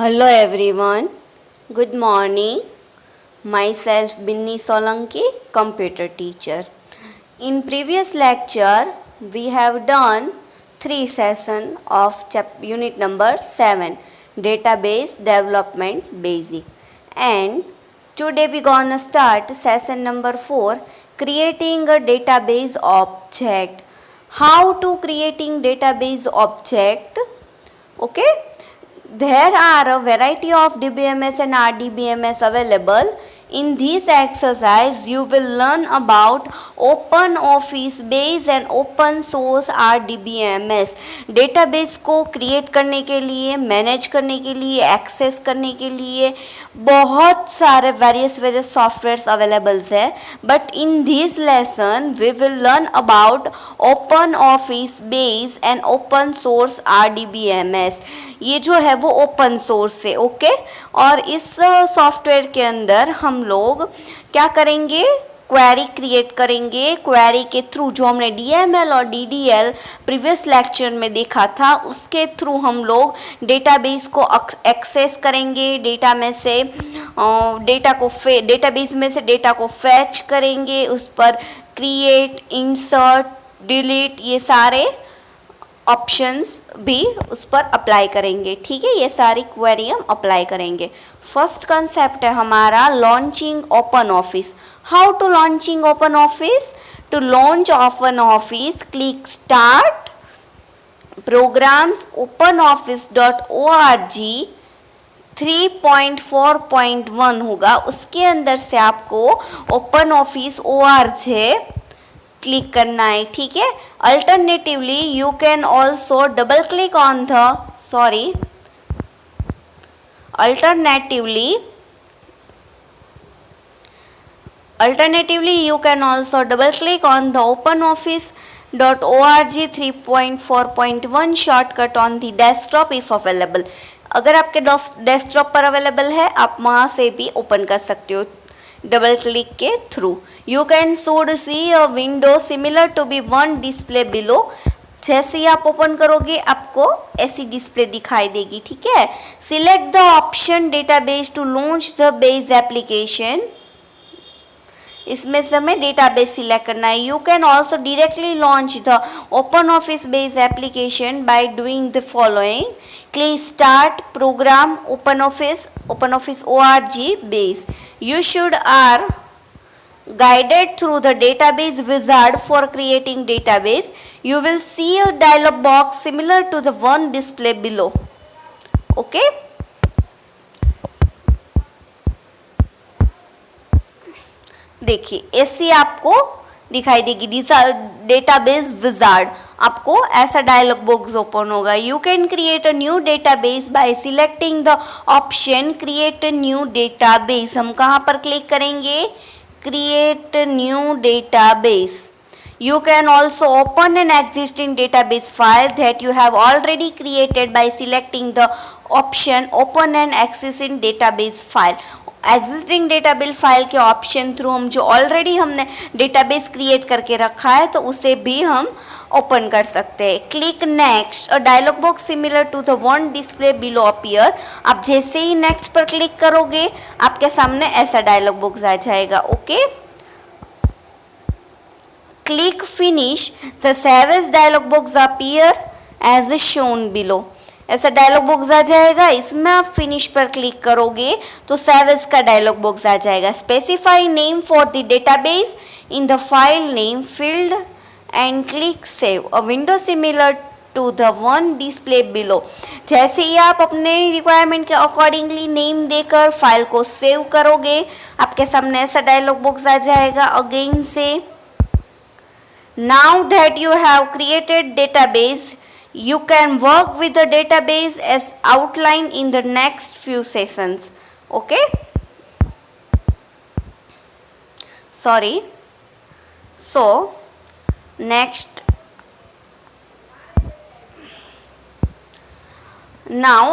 Hello everyone, good morning. Myself Binni Solanki, computer teacher. In previous lecture, we have done 3 sessions of unit number 7, database development basic. And today we gonna start session number 4, creating a database object. How to creating database object? Okay. There are a variety of DBMS and RDBMS available. In this exercise, you will learn about open office base and open source RDBMS. Database को create करने के लिए, manage करने के लिए, access करने के लिए बहुत सारे वेरियस सॉफ्टवेयर्स अवेलेबल्स है. But in this lesson we will learn about open office base and open source RDBMS. ये जो है वो ओपन सोर्स है. ओके. और इस सॉफ्टवेयर के अंदर हम लोग क्या करेंगे, क्वेरी क्रिएट करेंगे. क्वेरी के थ्रू जो हमने DML और DDL प्रीवियस लेक्चर में देखा था उसके थ्रू हम लोग डेटाबेस को एक्सेस करेंगे. डेटा में से डेटाबेस में से डेटा को फैच करेंगे, उस पर क्रिएट, इंसर्ट, डिलीट ये सारे ऑप्शंस भी उस पर अप्लाई करेंगे. ठीक है, ये सारी क्वेरी हम अप्लाई करेंगे. फर्स्ट कंसेप्ट है हमारा launching open office. How to launching open office? To launch open office, click start, programs, openoffice.org 3.4.1 होगा. उसके अंदर से आपको ओपन ऑफिस ORG क्लिक करना है. ठीक है. Alternatively you can also double click on the alternatively you can also double click on the openoffice.org 3.4.1 shortcut on the desktop if available. अगर आपके डेस्कटॉप पर अवेलेबल है आप वहाँ से भी ओपन कर सकते हो डबल क्लिक के through. You can should see a window similar to be one display below. जैसे ही आप ओपन करोगे आपको ऐसी डिस्प्ले दिखाई देगी. ठीक है. Select the option database to launch the base application. इसमें से हमें डेटाबेस सिलेक्ट करना है. You can also directly launch the open office base application by doing the following. Click start, program, open office ORG base. You should are guided through the database wizard for creating database. You will see a dialog box similar to the one display below. Okay. देखिए ऐसी आपको दिखाई देगी database wizard. आपको ऐसा dialog box open होगा. You can create a new database bye selecting the option create a new database. हम कहाँ पर क्लिक करेंगे? Create new database. You can also open an existing database file that you have already created by selecting the option open and accessing database file. Existing database file के option through हम जो already हमने database create करके रखा है तो उसे भी हम ओपन कर सकते हैं. Click next. A dialog box similar to the one display below appear. आप जैसे ही नेक्स्ट पर क्लिक करोगे आपके सामने ऐसा डायलॉग बॉक्स आ जाएगा. Okay. Click finish. The save as dialog box appear as shown below. ऐसा डायलॉग बॉक्स आ जाएगा. इसमें आप फिनिश पर क्लिक करोगे तो सेव एज का डायलॉग बॉक्स आ जाएगा. Specify name for the database in the file name field and click save. A window similar to the one display below. जैसे ही आप अपने रिक्वायरमेंट के अकॉर्डिंगली नेम देकर फाइल को सेव करोगे आपके सामने ऐसा डायलॉग बॉक्स आ जाएगा. अगेन से now that you have created database you can work with the database as outlined in the next few sessions. Okay. Sorry. So next now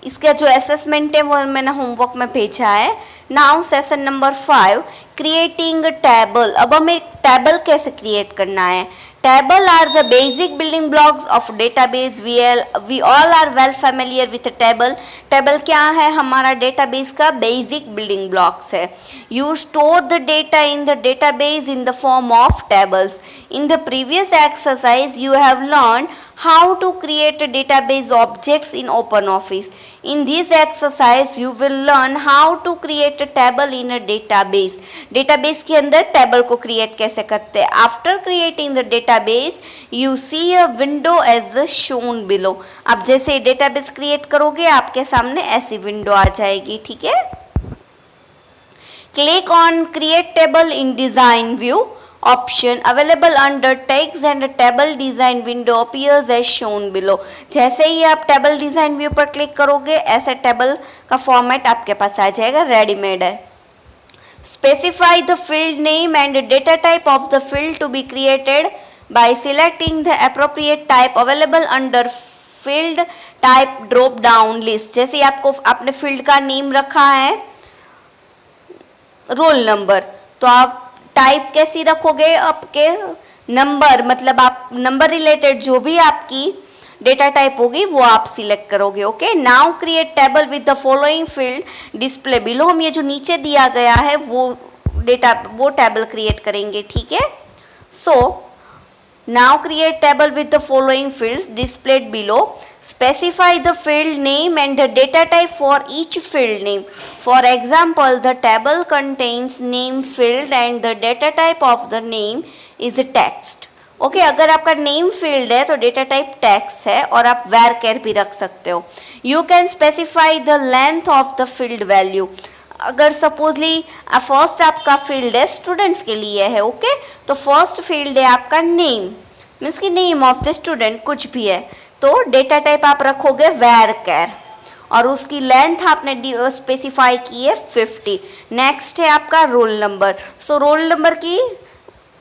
इसका जो असेसमेंट है वो मैंने होमवर्क में भेजा है. Now session number 5 creating table. अब हमें टेबल कैसे क्रिएट करना है. Table are the basic building blocks of database. We all are well familiar with a table. Table क्या है? हमारा database का basic building blocks है. You store the data in the database in the form of tables. In the previous exercise, you have learned how to create a database objects in OpenOffice. In this exercise, you will learn how to create a table in a database. Database के अंदर table को create कैसे करते हैं? After creating the database, you see a window as shown below. अब जैसे database create करोगे आपके सामने ऐसी window आ जाएगी, ठीक है? Click on create table in design view. Option available under text and a table design window appears as shown below. जैसे ही आप टेबल डिज़ाइन व्यू पर क्लिक करोगे ऐसे टेबल का फॉर्मेट आपके पास आ जाएगा, रेडीमेड है. Specify the field name and data type of the field to be created by selecting the appropriate type available under field type drop down list. जैसे आपको आपने फील्ड का नेम रखा है रोल नंबर, तो आप टाइप कैसी रखोगे? आपके नंबर, मतलब आप नंबर रिलेटेड जो भी आपकी डेटा टाइप होगी वो आप सिलेक्ट करोगे. Okay, now create table with the following field display below. हम ये जो नीचे दिया गया है वो टेबल क्रिएट करेंगे, ठीक है? सो now create table with the following fields displayed below. Specify the field name and the data type for each field name. For example, the table contains name field and the data type of the name is text. Okay, अगर आपका name field है तो data type text है और आप varchar भी रख सकते हो. You can specify the length of the field value. अगर सपोजली फर्स्ट आपका फील्ड है स्टूडेंट्स के लिए है, ओके, तो फर्स्ट फील्ड है आपका नेम, मीन्स की नेम ऑफ द स्टूडेंट कुछ भी है, तो डेटा टाइप आप रखोगे varchar और उसकी लेंथ आपने स्पेसिफाई की है 50. नेक्स्ट है आपका roll number. So roll number की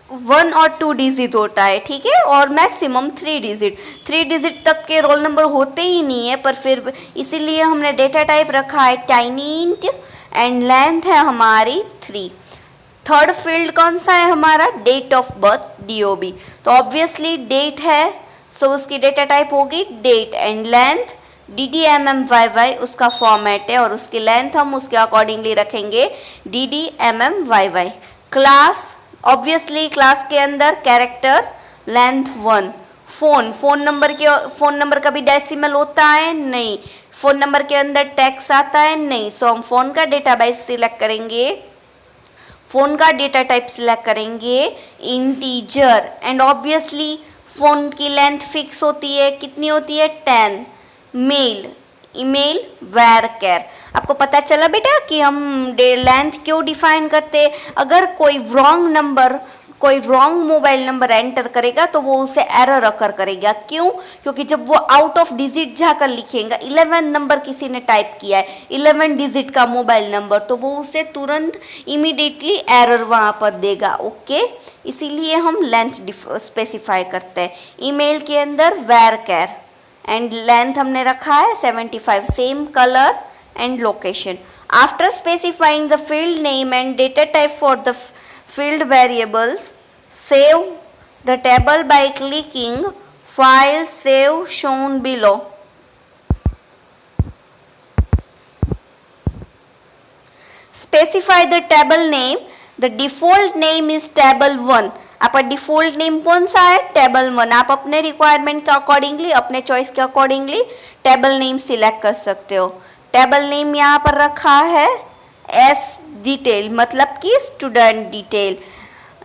1 और 2 डिजिट होता है, ठीक है, और मैक्सिमम 3 डिजिट तक के रोल नंबर होते ही नहीं है, पर फिर इसीलिए हमने डेटा टाइप रखा है टाइनी इंट एंड लेंथ है हमारी 3. थर्ड फील्ड कौन सा है हमारा? Date of birth, DOB. तो ऑब्वियसली डेट है, सो उसकी डेटा टाइप होगी डेट एंड लेंथ DDMMYY उसका फॉर्मेट है और उसकी लेंथ हम उसके अकॉर्डिंगली रखेंगे DDMMYY. क्लास, ऑब्वियसली क्लास के अंदर कैरेक्टर, लेंथ 1. फोन नंबर का भी डेसिमल होता है? नहीं. फ़ोन नंबर के अंदर टेक्स्ट आता है? नहीं. सो हम फ़ोन का डेटा बाइट सिलेक्ट करेंगे, फ़ोन का डेटा टाइप सिलेक्ट करेंगे इंटीजर. एंड ऑब्वियसली फ़ोन की लेंथ फिक्स होती है, कितनी होती है? 10. Mail, email, varchar. आपको पता चला बेटा कि हम लेंथ क्यों डिफाइन करते हैं? अगर कोई रॉन्ग मोबाइल नंबर एंटर करेगा तो वो उसे एरर अकर करेगा. क्यों? क्योंकि जब वो आउट ऑफ डिजिट जाकर लिखेगा, 11 नंबर किसी ने टाइप किया है, 11 डिजिट का मोबाइल नंबर, तो वो उसे तुरंत इमीडिएटली एरर वहाँ पर देगा. ओके, इसीलिए हम लेंथ स्पेसिफाई करते हैं. ईमेल के अंदर varchar एंड लेंथ हमने रखा है 75. Same colour and location. After specifying the field name and data type for the field variables, save the table by clicking file save shown below. Specify the table name. The default name is table 1. आपका default name कौन सा है? Table 1. आप अपने requirement के accordingly, अपने choice के accordingly table name select कर सकते हो. टेबल नेम यहाँ पर रखा है एस डिटेल, मतलब कि student detail.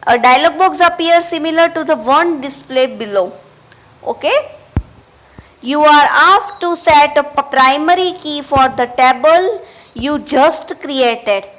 A dialog box appears similar to the one displayed below. Okay. You are asked to set a primary key for the table you just created.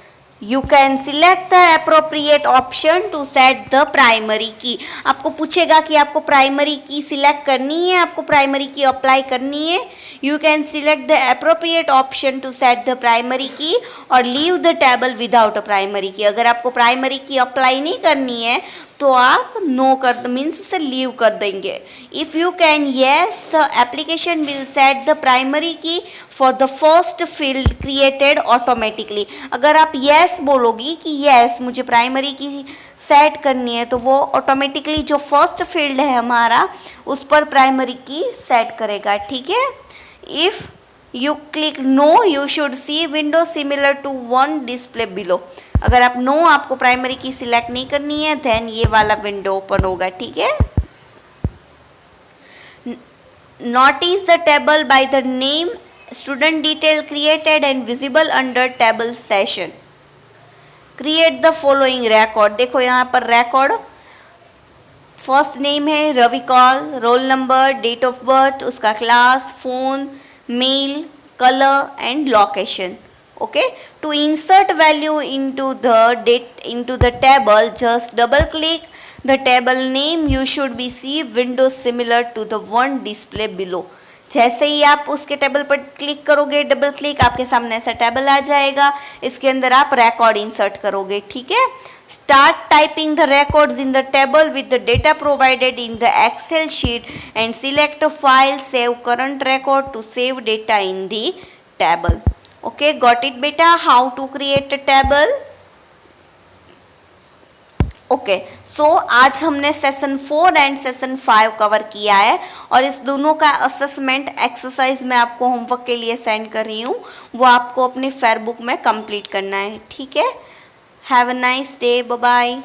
You can select the appropriate option to set the primary key. आपको पूछेगा कि आपको primary की select करनी है, आपको primary की apply करनी है. You can select the appropriate option to set the primary key or leave the table without a primary key. अगर आपको प्राइमरी की अप्लाई नहीं करनी है तो आप नो कर मीन्स उसे लीव कर देंगे. If you can yes the application will set the primary key for the first field created automatically. अगर आप येस बोलोगी कि येस मुझे प्राइमरी की सेट करनी है, तो वो ऑटोमेटिकली जो फर्स्ट फील्ड है हमारा उस पर प्राइमरी की सेट करेगा. ठीक है. If you click no you should see window similar to one display below. अगर आप नो आपको प्राइमरी की सिलेक्ट नहीं करनी है, देन ये वाला विंडो ओपन होगा. ठीक है. Notice the table by the name student detail created and visible under table session. Create the following record. देखो यहाँ पर रिकॉर्ड फर्स्ट नेम है रविकॉल, roll number, date of birth, उसका class, phone, mail, colour and location. Okay, to insert value into the table, just double click the table name. You should be see window similar to the one display below. जैसे ही आप उसके table पर click करोगे, double click, आपके सामने ऐसा table आ जाएगा. इसके अंदर आप रिकॉर्ड इंसर्ट करोगे. ठीक है. Start typing the records in the table with the data provided in the Excel sheet and select a file, save current record to save data in the table. Okay, got it beta? How to create a table? Okay, so आज हमने session 4 and session 5 cover किया है और इस दोनों का assessment exercise मैं आपको होमवर्क के लिए सेंड कर रही हूँ. वो आपको अपनी फेयरबुक में कंप्लीट करना है. ठीक है. Have a nice day. Bye bye.